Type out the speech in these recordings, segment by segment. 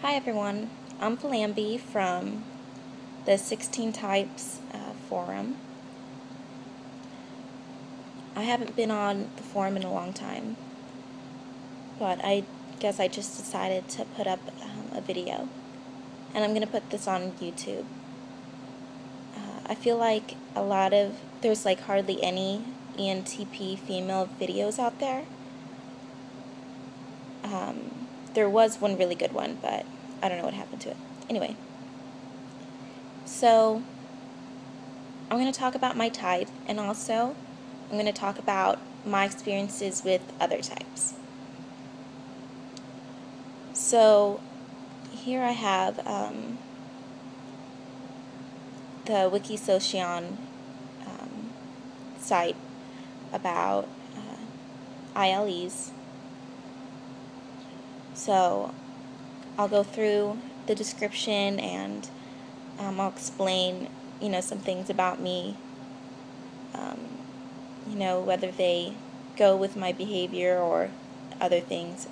Hi everyone, I'm Filambee from the 16 Types forum. I haven't been on the forum in a long time, but I guess I just decided to put up a video, and I'm going to put this on YouTube. I feel like there's like hardly any ENTP female videos out there. There was one really good one, but I don't know what happened to it. Anyway, so I'm going to talk about my type, and also I'm going to talk about my experiences with other types. So here I have the Wikisocion site about ILEs. So I'll go through the description and I'll explain, some things about me, whether they go with my behavior or other things.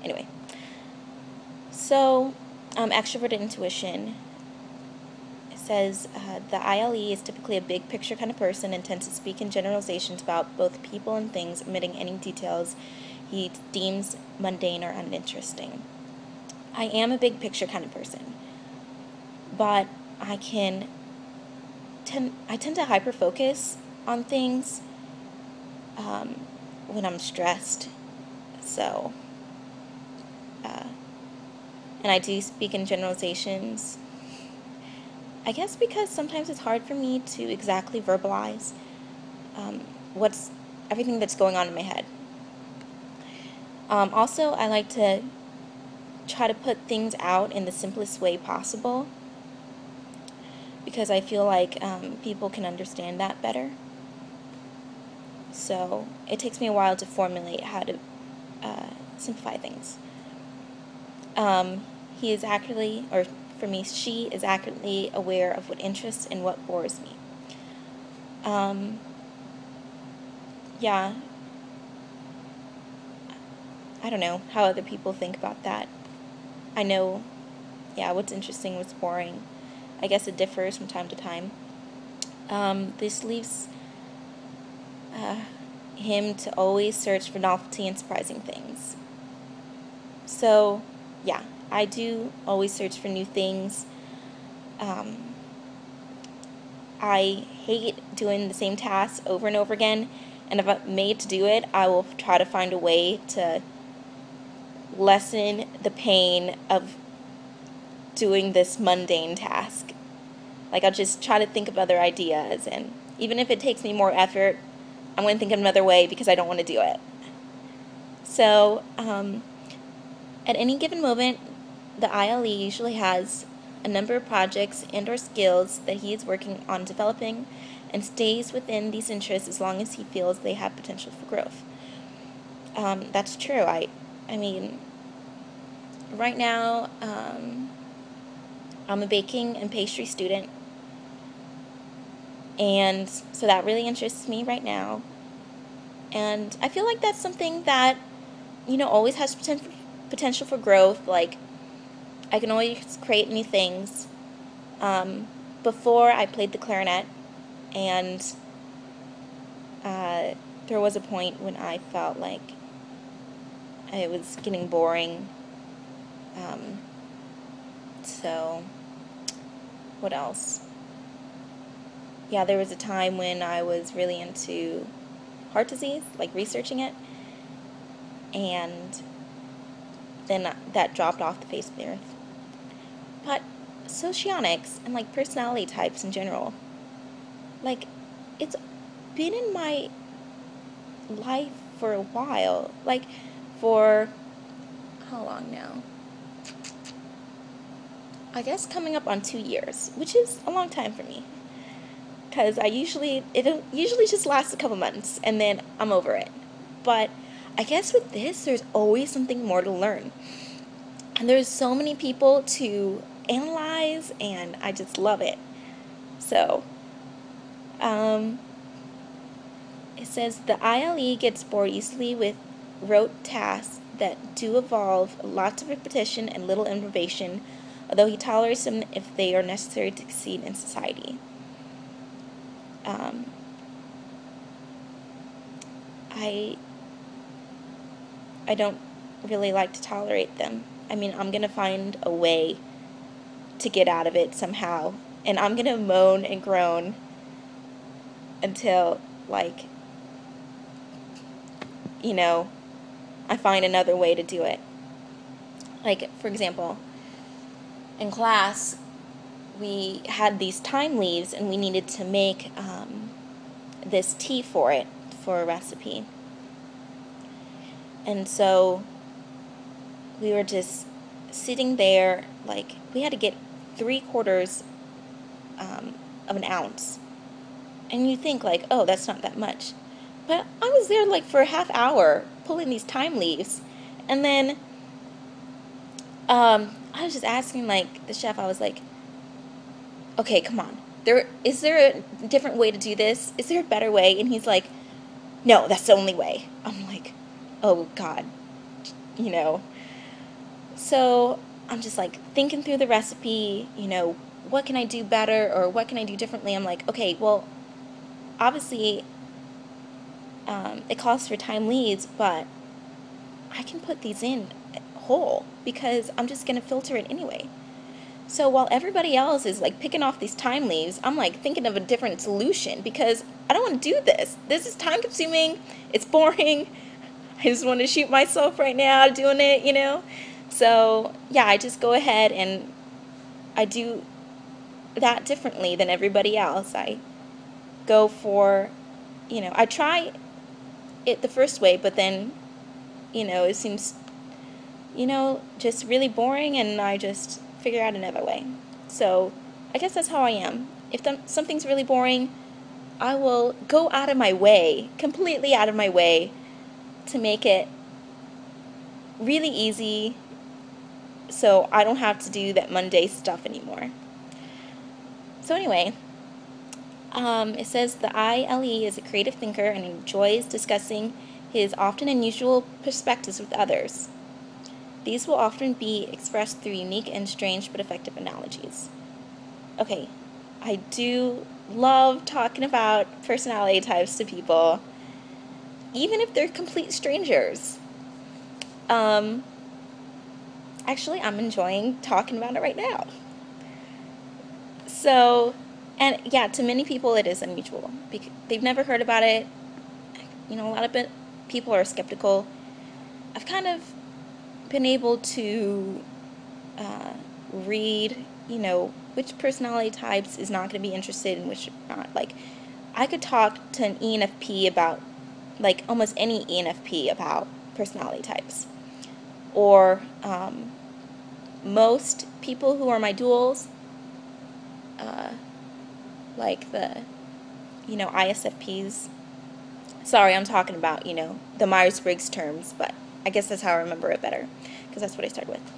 Anyway, so extroverted intuition. It says the ILE is typically a big picture kind of person and tends to speak in generalizations about both people and things, omitting any details he deems mundane or uninteresting. I am a big picture kind of person, but I tend to hyper focus on things when I'm stressed. So, and I do speak in generalizations. I guess because sometimes it's hard for me to exactly verbalize what's everything that's going on in my head. Also, I like to try to put things out in the simplest way possible, because I feel like people can understand that better. So it takes me a while to formulate how to simplify things. He is accurately, or for me, she is accurately aware of what interests and what bores me. Yeah, I don't know how other people think about that. I know, what's interesting, what's boring. I guess it differs from time to time. This leaves him to always search for novelty and surprising things. So, yeah, I do always search for new things. I hate doing the same tasks over and over again, and if I'm made to do it, I will try to find a way to lessen the pain of doing this mundane task. Like, I'll just try to think of other ideas, and even if it takes me more effort, I'm going to think of another way because I don't want to do it. So, at any given moment, the ILE usually has a number of projects and or skills that he is working on developing, and stays within these interests as long as he feels they have potential for growth. That's true. I mean, right now, I'm a baking and pastry student, and so that really interests me right now. And I feel like that's something that, always has potential for growth. Like, I can always create new things. Before, I played the clarinet, and there was a point when I felt like it was getting boring. So, what else? Yeah, there was a time when I was really into heart disease, like researching it, and then that dropped off the face of the earth. But socionics and like personality types in general, like, it's been in my life for a while, like for how long now? I guess coming up on 2 years, which is a long time for me, because it usually just lasts a couple months and then I'm over it. But I guess with this, there's always something more to learn, and there's so many people to analyze, and I just love it. So, it says the ILE gets bored easily with rote tasks that do involve lots of repetition and little innovation, although he tolerates them if they are necessary to succeed in society. I don't really like to tolerate them. I mean, I'm going to find a way to get out of it somehow. And I'm going to moan and groan until, like, you know, I find another way to do it. Like, for example, in class, we had these time leaves and we needed to make this tea for it, for a recipe. And so we were just sitting there, like, we had to get 3/4 of an ounce. And you think, like, oh, that's not that much. But I was there, like, for a half hour pulling these time leaves. And then I was just asking, like, the chef, I was like, okay, come on. Is there a different way to do this? Is there a better way? And he's like, no, that's the only way. I'm like, oh, God, you know. So I'm just, like, thinking through the recipe, you know, what can I do better or what can I do differently? I'm like, okay, well, obviously it calls for time leaves, but I can put these in whole because I'm just going to filter it anyway. So while everybody else is, like, picking off these time leaves, I'm, like, thinking of a different solution because I don't want to do this. This is time consuming. It's boring. I just want to shoot myself right now doing it, you know. So yeah, I just go ahead and I do that differently than everybody else. I go for, you know, I try it the first way, but then, you know, it seems, you know, just really boring, and I just figure out another way. So I guess that's how I am. If something's really boring, I will go out of my way, completely out of my way, to make it really easy so I don't have to do that Monday stuff anymore. So anyway, it says the ILE is a creative thinker and enjoys discussing his often unusual perspectives with others. These will often be expressed through unique and strange but effective analogies. Okay, I do love talking about personality types to people, even if they're complete strangers. Actually, I'm enjoying talking about it right now. So, and yeah, to many people it is unusual because they've never heard about it. You know, a lot of people are skeptical. I've kind of been able to read, you know, which personality types is not going to be interested in which not. Like, I could talk to an ENFP about, like, almost any ENFP about personality types. Or most people who are my duals, like the, you know, ISFPs. Sorry, I'm talking about, you know, the Myers-Briggs terms, but I guess that's how I remember it better, because that's what I started with.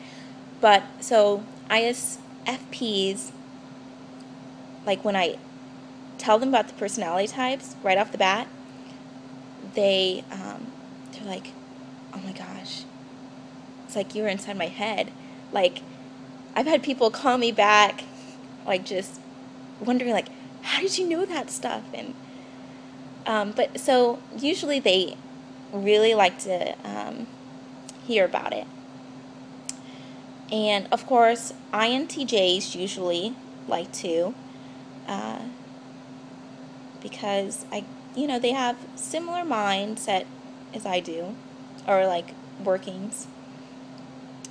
But, so, ISFPs, like, when I tell them about the personality types right off the bat, they're like, oh my gosh, it's like you were inside my head. Like, I've had people call me back, like, just wondering, like, how did you know that stuff? And but so usually they really like to hear about it. And of course, INTJs usually like to, because they have similar mindset as I do, or like workings,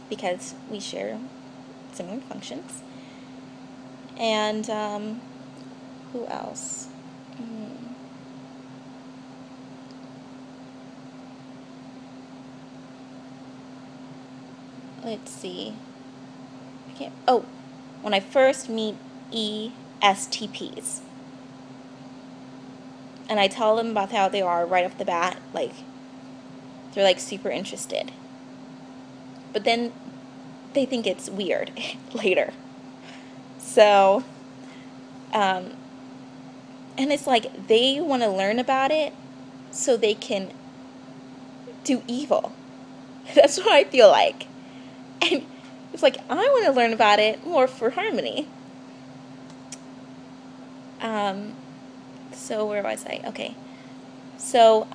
because we share similar functions. And who else? Let's see. When I first meet ESTPs, and I tell them about how they are right off the bat, like, they're like super interested. But then they think it's weird later. So, and it's like they want to learn about it so they can do evil. That's what I feel like. And it's like, I want to learn about it more for harmony. So where was I? Okay. So,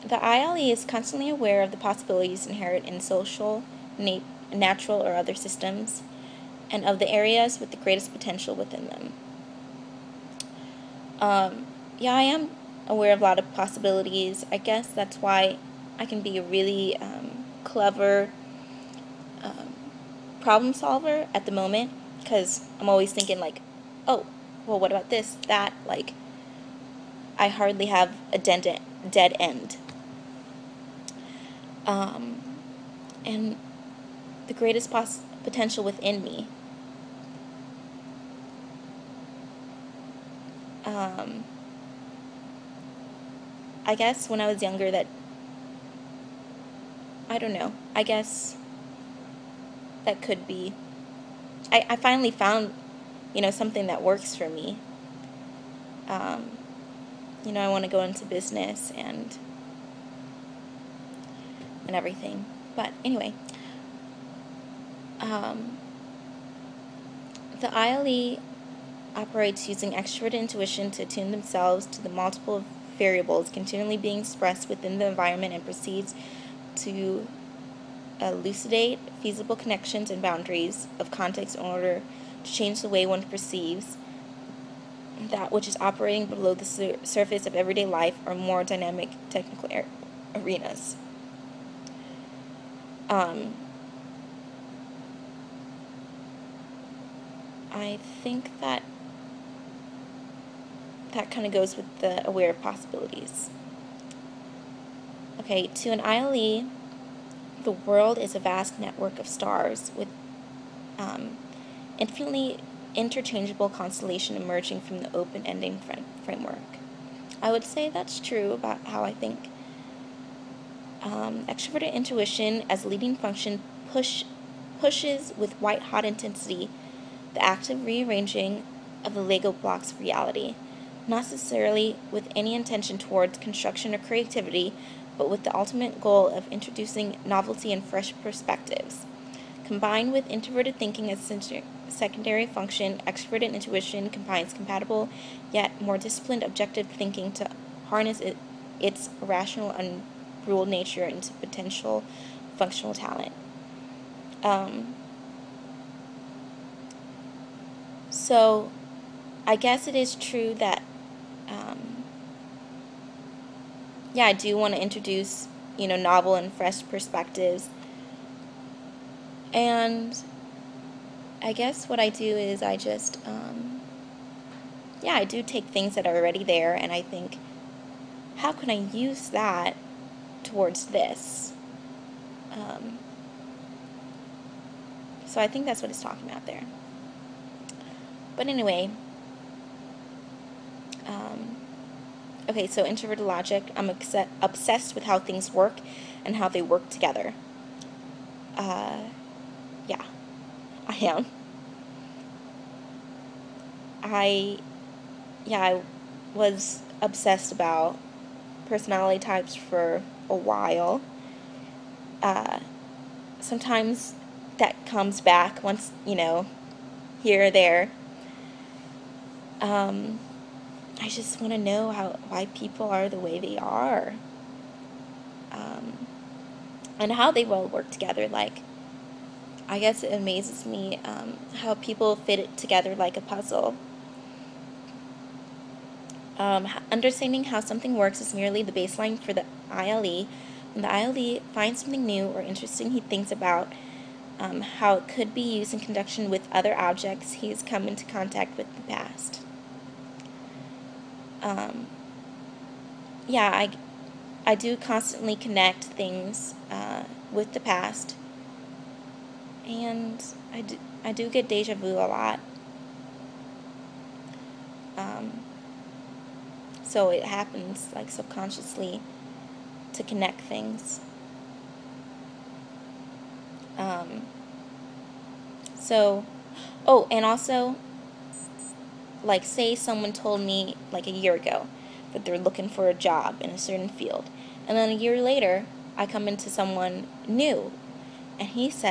the ILE is constantly aware of the possibilities inherent in social, natural, or other systems, and of the areas with the greatest potential within them. Yeah, I am aware of a lot of possibilities. I guess that's why I can be a really clever problem solver at the moment, because I'm always thinking like, oh, well, what about this, that, like, I hardly have a dead end. And the greatest potential within me. I guess when I was younger I don't know, I guess that could be, I finally found, something that works for me. I want to go into business and everything. But anyway, the ILE operates using extroverted intuition to attune themselves to the multiple variables continually being expressed within the environment and proceeds to elucidate feasible connections and boundaries of context in order to change the way one perceives that which is operating below the surface of everyday life or more dynamic technical arenas. I think that kind of goes with the aware of possibilities. Okay, to an ILE, the world is a vast network of stars with infinitely interchangeable constellation emerging from the open-ending framework. I would say that's true about how I think. Extroverted intuition as a leading function pushes with white-hot intensity the active rearranging of the Lego blocks of reality, not necessarily with any intention towards construction or creativity, but with the ultimate goal of introducing novelty and fresh perspectives. Combined with introverted thinking as secondary function, extroverted intuition combines compatible yet more disciplined objective thinking to harness its rational and ruled nature into potential functional talent. So I guess it is true that I do want to introduce novel and fresh perspectives, and I guess what I do is I just I do take things that are already there and I think, how can I use that towards this? So I think that's what it's talking about there. But anyway, okay, so introverted logic. I'm obsessed with how things work and how they work together. Yeah, I am. I was obsessed about personality types for a while. Sometimes that comes back once, here or there. I just want to know why people are the way they are, and how they will work together. Like, I guess it amazes me how people fit it together like a puzzle. Understanding how something works is merely the baseline for the ILE. When the ILE finds something new or interesting, he thinks about how it could be used in conjunction with other objects he has come into contact with in the past. I do constantly connect things with the past, and I do get deja vu a lot. So it happens like subconsciously to connect things. And also, like, say someone told me like a year ago that they're looking for a job in a certain field, and then a year later I come into someone new. And he said,